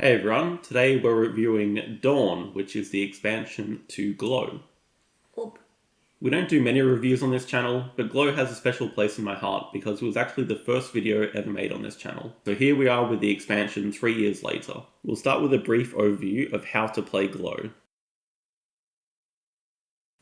Hey everyone, today we're reviewing Dawn, which is the expansion to Glow. Aube. We don't do many reviews on this channel, but Glow has a special place in my heart because it was actually the first video ever made on this channel. So here we are with the expansion 3 years later. We'll start with a brief overview of how to play Glow.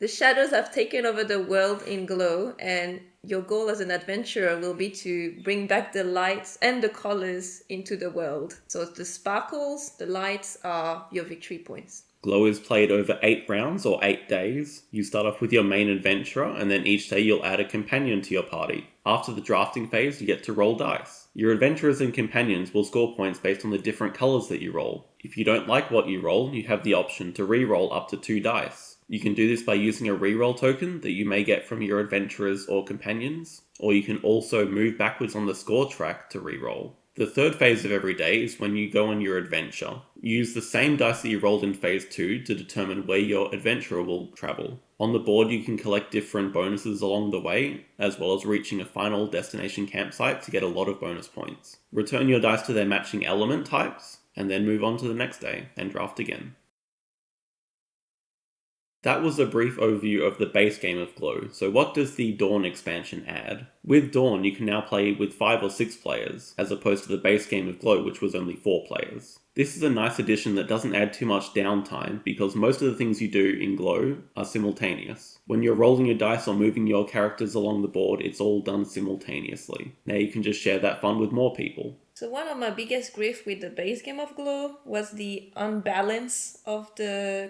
The shadows have taken over the world in Glow, and your goal as an adventurer will be to bring back the lights and the colors into the world. So the sparkles, the lights are your victory points. Glow is played over 8 rounds or 8 days. You start off with your main adventurer, and then each day you'll add a companion to your party. After the drafting phase, you get to roll dice. Your adventurers and companions will score points based on the different colours that you roll. If you don't like what you roll, you have the option to re-roll up to 2 dice. You can do this by using a reroll token that you may get from your adventurers or companions, or you can also move backwards on the score track to reroll. The third phase of every day is when you go on your adventure. Use the same dice that you rolled in phase 2 to determine where your adventurer will travel. On the board you can collect different bonuses along the way, as well as reaching a final destination campsite to get a lot of bonus points. Return your dice to their matching element types, and then move on to the next day, and draft again. That was a brief overview of the base game of Glow, so what does the Dawn expansion add? With Dawn you can now play with 5 or 6 players, as opposed to the base game of Glow which was only 4 players. This is a nice addition that doesn't add too much downtime because most of the things you do in Glow are simultaneous. When you're rolling your dice or moving your characters along the board, it's all done simultaneously. Now you can just share that fun with more people. So one of my biggest grief with the base game of Glow was the unbalance of the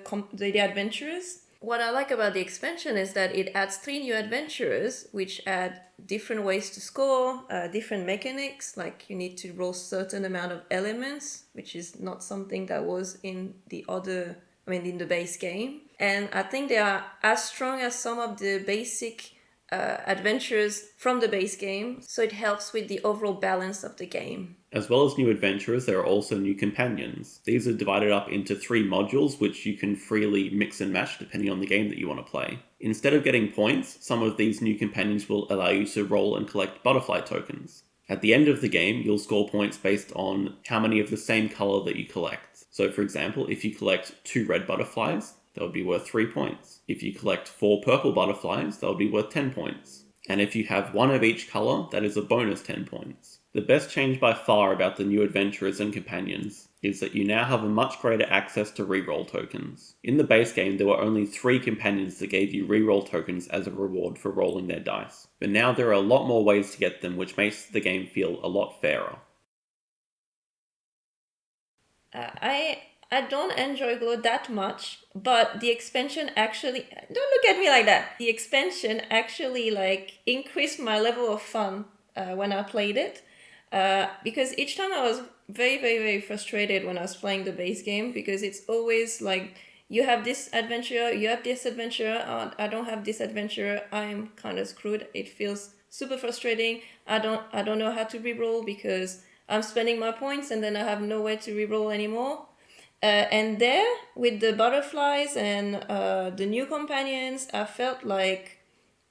adventurers. What I like about the expansion is that it adds 3 new adventurers, which add different ways to score, different mechanics, like you need to roll certain amount of elements, which is not something that was in in the base game. And I think they are as strong as some of the basic adventures from the base game, so it helps with the overall balance of the game. As well as new adventurers, there are also new companions. These are divided up into 3 modules which you can freely mix and match depending on the game that you want to play. Instead of getting points, some of these new companions will allow you to roll and collect butterfly tokens. At the end of the game, you'll score points based on how many of the same colour that you collect. So for example, if you collect 2 red butterflies, that would be worth 3 points. If you collect 4 purple butterflies, that would be worth 10 points. And if you have 1 of each colour, that is a bonus 10 points. The best change by far about the new adventurers and companions is that you now have a much greater access to reroll tokens. In the base game, there were only 3 companions that gave you reroll tokens as a reward for rolling their dice. But now there are a lot more ways to get them, which makes the game feel a lot fairer. I don't enjoy Glow that much, but the expansion actually, don't look at me like that. The expansion actually increased my level of fun when I played it. Because each time I was very, very, very frustrated when I was playing the base game, because it's always like, you have this adventure, you have this adventure, I don't have this adventure, I'm kind of screwed. It feels super frustrating. I don't know how to reroll because I'm spending my points and then I have nowhere to reroll anymore. And there, with the butterflies and the new companions, I felt like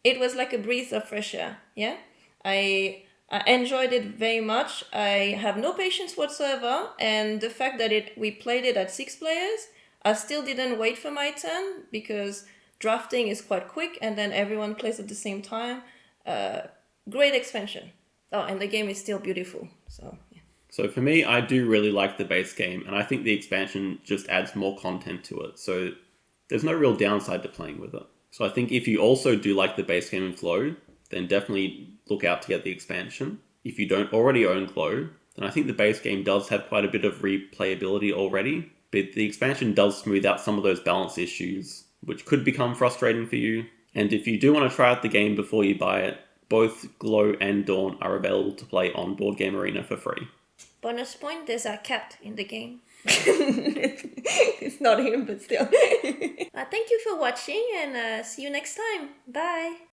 it was like a breath of fresh air. Yeah, I enjoyed it very much. I have no patience whatsoever, and the fact that we played it at 6 players, I still didn't wait for my turn because drafting is quite quick, and then everyone plays at the same time. Great expansion. Oh, and the game is still beautiful. So for me, I do really like the base game, and I think the expansion just adds more content to it, so there's no real downside to playing with it. So I think if you also do like the base game of Glow, then definitely look out to get the expansion. If you don't already own Glow, then I think the base game does have quite a bit of replayability already, but the expansion does smooth out some of those balance issues, which could become frustrating for you. And if you do want to try out the game before you buy it, both Glow and Dawn are available to play on Board Game Arena for free. Bonus point, there's a cat in the game. It's not him, but still. Thank you for watching, and see you next time. Bye.